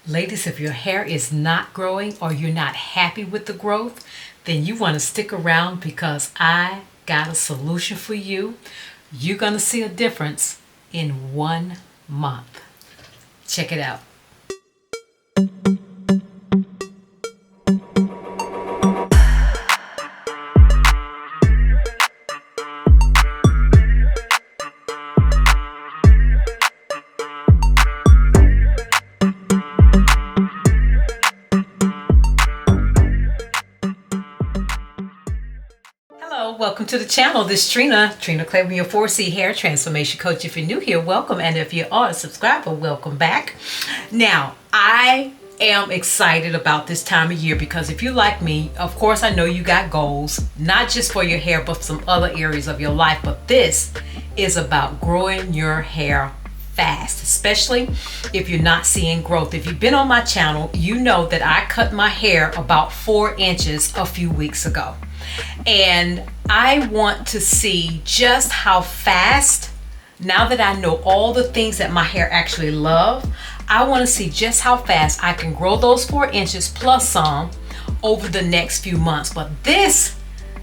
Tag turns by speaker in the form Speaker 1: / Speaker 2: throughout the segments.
Speaker 1: Ladies, if your hair is not growing or you're not happy with the growth, then you want to stick around because I got a solution for you. You're going to see a difference in 1 month. Check it out. Hello, welcome to the channel. This is Trina Claiborne, your 4C hair transformation coach. If you're new here, welcome. And if you are a subscriber, welcome back. Now, I am excited about this time of year because if you like me, of course, I know you got goals, not just for your hair, but some other areas of your life. But this is about growing your hair fast, especially if you're not seeing growth. If you've been on my channel, you know that I cut my hair about 4 inches a few weeks ago. And I want to see just how fast, now that I know all the things that my hair actually love, I want to see just how fast I can grow those 4 inches plus some over the next few months. But this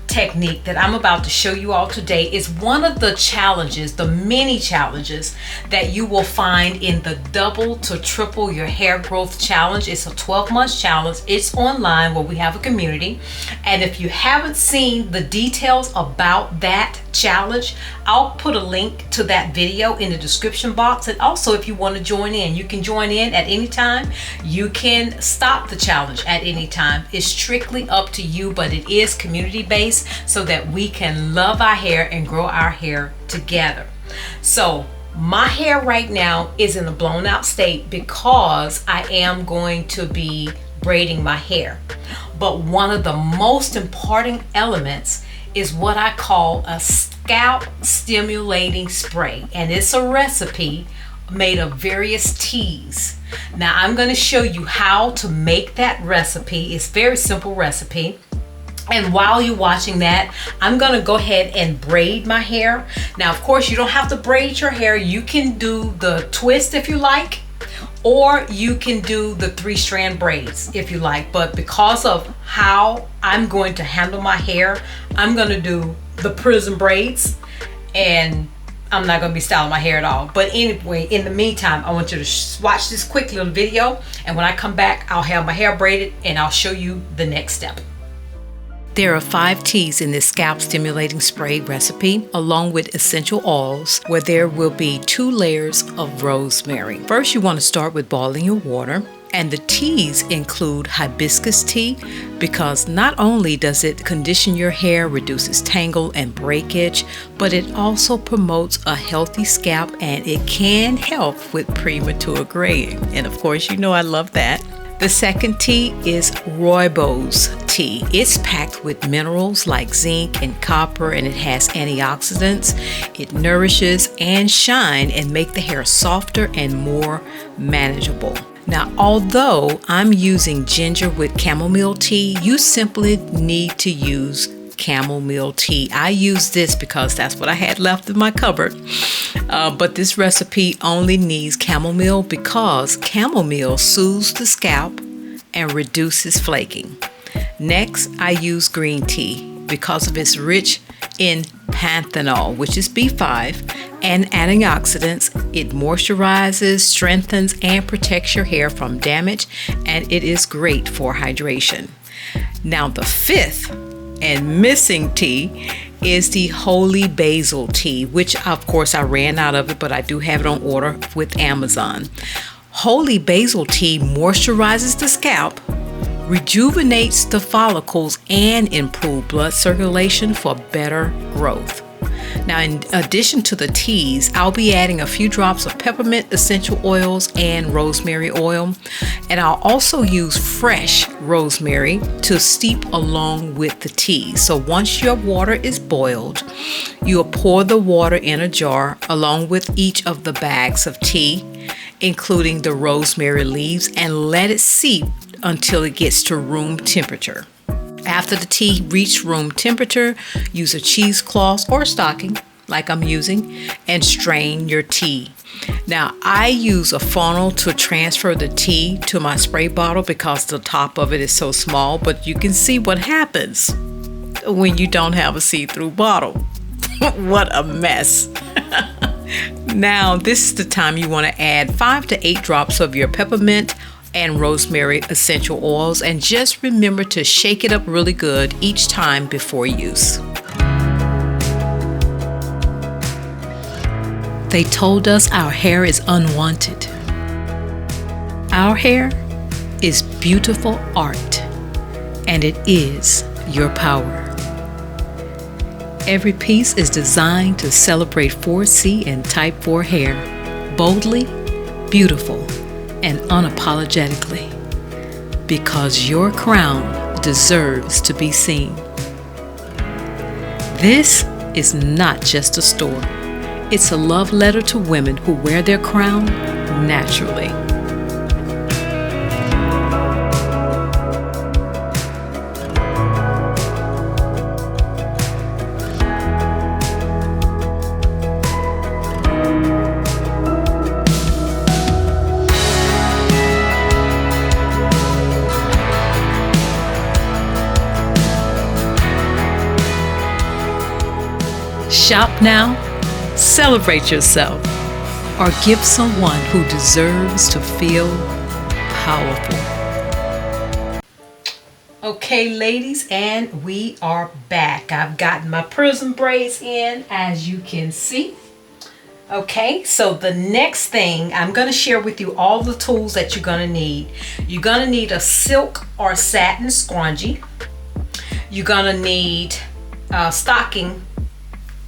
Speaker 1: technique that I'm about to show you all today is one of the challenges, the many challenges that you will find in the double to triple your hair growth challenge. It's a 12-month challenge. It's online where we have a community. And if you haven't seen the details about that challenge, I'll put a link to that video in the description box. And also, if you want to join in, you can join in at any time. You can stop the challenge at any time. It's strictly up to you, but it is community based so that we can love our hair and grow our hair together. So my hair right now is in a blown out state because I am going to be braiding my hair. But one of the most important elements is what I call a scalp stimulating spray, and it's a recipe made of various teas. Now I'm going to show you how to make that recipe. It's a very simple recipe. And while you're watching that, I'm going to go ahead and braid my hair. Now, of course, you don't have to braid your hair. You can do the twist if you like, or you can do the 3-strand braids if you like. But because of how I'm going to handle my hair, I'm going to do the prism braids, and I'm not going to be styling my hair at all. But anyway, in the meantime, I want you to watch this quick little video, and when I come back, I'll have my hair braided and I'll show you the next step. There are 5 teas in this scalp stimulating spray recipe, along with essential oils, where there will be 2 layers of rosemary. First, you want to start with boiling your water. And the teas include hibiscus tea because not only does it condition your hair, reduces tangle and breakage, but it also promotes a healthy scalp and it can help with premature graying. And of course, you know I love that. The second tea is rooibos tea. It's packed with minerals like zinc and copper, and it has antioxidants. It nourishes and shine and make the hair softer and more manageable. Now, although I'm using ginger with chamomile tea, you simply need to use chamomile tea. I use this because that's what I had left in my cupboard. But this recipe only needs chamomile because chamomile soothes the scalp and reduces flaking. Next, I use green tea because of its rich in panthenol, which is B5, and antioxidants. It moisturizes, strengthens, and protects your hair from damage, and it is great for hydration. Now, the 5th and missing tea is the holy basil tea, which of course I ran out of it, but I do have it on order with Amazon. Holy basil tea moisturizes the scalp, rejuvenates the follicles, and improves blood circulation for better growth. Now, in addition to the teas, I'll be adding a few drops of peppermint essential oils and rosemary oil. And I'll also use fresh rosemary to steep along with the tea. So once your water is boiled, you'll pour the water in a jar along with each of the bags of tea, including the rosemary leaves, and let it seep until it gets to room temperature. After the tea reaches room temperature, use a cheesecloth or a stocking like I'm using and strain your tea. Now, I use a funnel to transfer the tea to my spray bottle because the top of it is so small, but you can see what happens when you don't have a see-through bottle. What a mess. Now, this is the time you want to add 5 to 8 drops of your peppermint and rosemary essential oils, and just remember to shake it up really good each time before use. They told us our hair is unwanted. Our hair is beautiful art, and it is your power. Every piece is designed to celebrate 4C and Type 4 hair, boldly, beautiful, and unapologetically, because your crown deserves to be seen. This is not just a store. It's a love letter to women who wear their crown naturally. Shop now, celebrate yourself, or give someone who deserves to feel powerful. Okay, ladies, and we are back. I've gotten my prism braids in, as you can see. Okay, so the next thing, I'm going to share with you all the tools that you're going to need. You're going to need a silk or satin scrunchie. You're going to need a stocking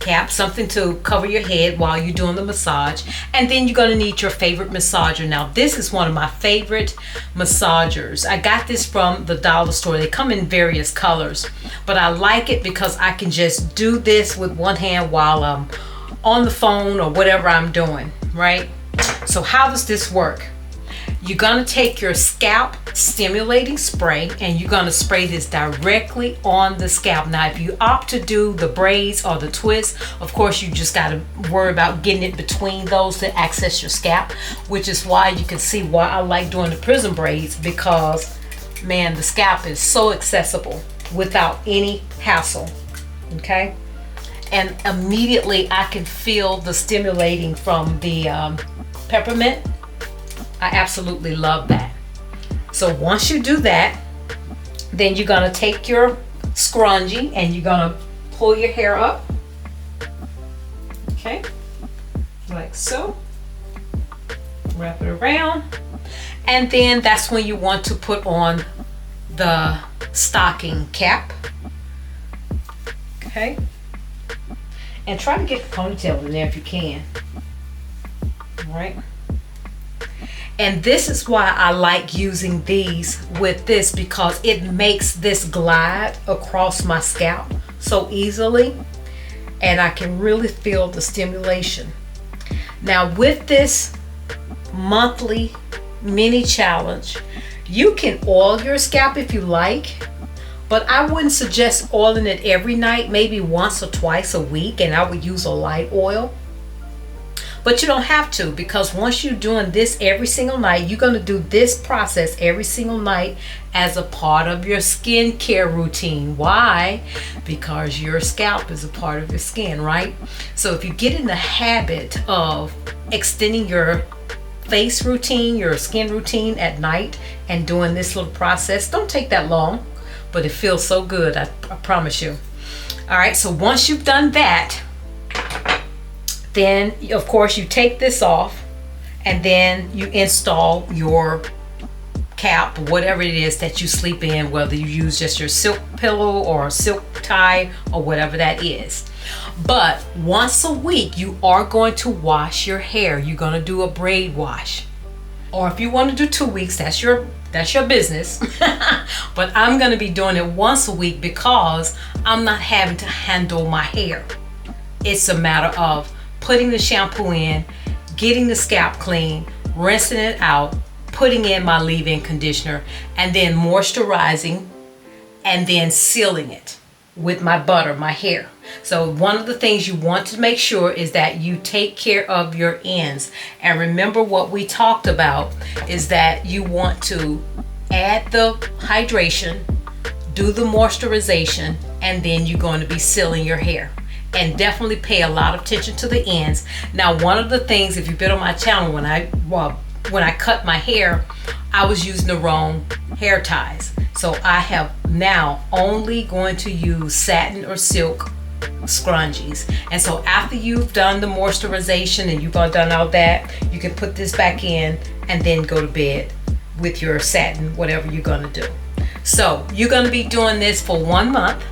Speaker 1: cap, something to cover your head while you're doing the massage, and then you're going to need your favorite massager. Now, this is one of my favorite massagers. I got this from the dollar store. They come in various colors, but I like it because I can just do this with one hand while I'm on the phone or whatever I'm doing, right? So how does this work? You're going to take your scalp stimulating spray and you're going to spray this directly on the scalp. Now, if you opt to do the braids or the twists, of course, you just got to worry about getting it between those to access your scalp, which is why you can see why I like doing the prism braids, because, man, the scalp is so accessible without any hassle, okay? And immediately I can feel the stimulating from the peppermint. I absolutely love that. So once you do that, then you're gonna take your scrunchie and you're gonna pull your hair up, okay, like so, wrap it around, and then that's when you want to put on the stocking cap, okay, and try to get the ponytail in there if you can. All right. And this is why I like using these with this, because it makes this glide across my scalp so easily, and I can really feel the stimulation. Now, with this monthly mini challenge, you can oil your scalp if you like, but I wouldn't suggest oiling it every night, maybe once or twice a week, and I would use a light oil. But you don't have to, because once you're doing this every single night, you're going to do this process every single night as a part of your skincare routine. Why? Because your scalp is a part of your skin, right? So if you get in the habit of extending your face routine, your skin routine at night, and doing this little process, don't take that long, but it feels so good, I promise you. All right, so once you've done that, then of course you take this off and then you install your cap, whatever it is that you sleep in, whether you use just your silk pillow or silk tie or whatever that is. But once a week you are going to wash your hair. You're going to do a braid wash, or if you want to do 2 weeks, that's your business. But I'm going to be doing it once a week because I'm not having to handle my hair. It's a matter of putting the shampoo in, getting the scalp clean, rinsing it out, putting in my leave-in conditioner, and then moisturizing, and then sealing it. with my butter, my hair. So one of the things you want to make sure is that you take care of your ends. And remember what we talked about is that you want to add the hydration, do the moisturization, and then you're going to be sealing your hair. And definitely pay a lot of attention to the ends. Now, one of the things, if you've been on my channel, when I cut my hair, I was using the wrong hair ties. So I have now only going to use satin or silk scrunchies. And so after you've done the moisturization and you've done all that, you can put this back in and then go to bed with your satin, whatever you're going to do. So you're going to be doing this for 1 month,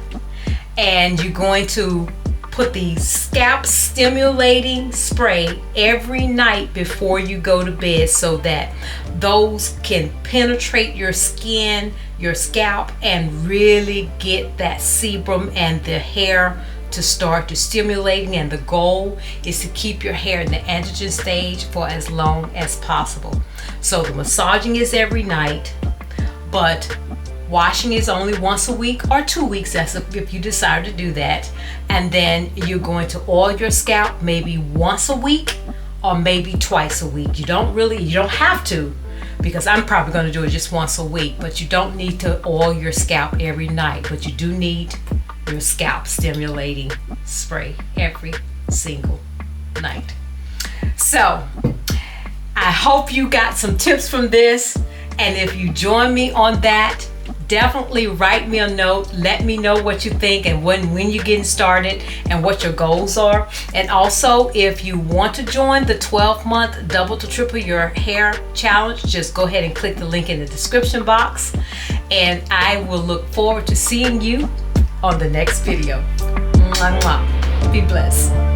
Speaker 1: and you're going to put the scalp stimulating spray every night before you go to bed, so that those can penetrate your skin, your scalp, and really get that sebum and the hair to start to stimulating. And the goal is to keep your hair in the androgen stage for as long as possible. So the massaging is every night, but washing is only once a week or 2 weeks, that's if you decide to do that. And then you're going to oil your scalp maybe once a week or maybe twice a week. You don't have to, because I'm probably going to do it just once a week, but you don't need to oil your scalp every night. But you do need your scalp stimulating spray every single night. So I hope you got some tips from this, and if you join me on that, definitely write me a note. Let me know what you think and when you're getting started and what your goals are. And also, if you want to join the 12-month double to triple your hair challenge, just go ahead and click the link in the description box, and I will look forward to seeing you on the next video. Mwah, mwah. Be blessed.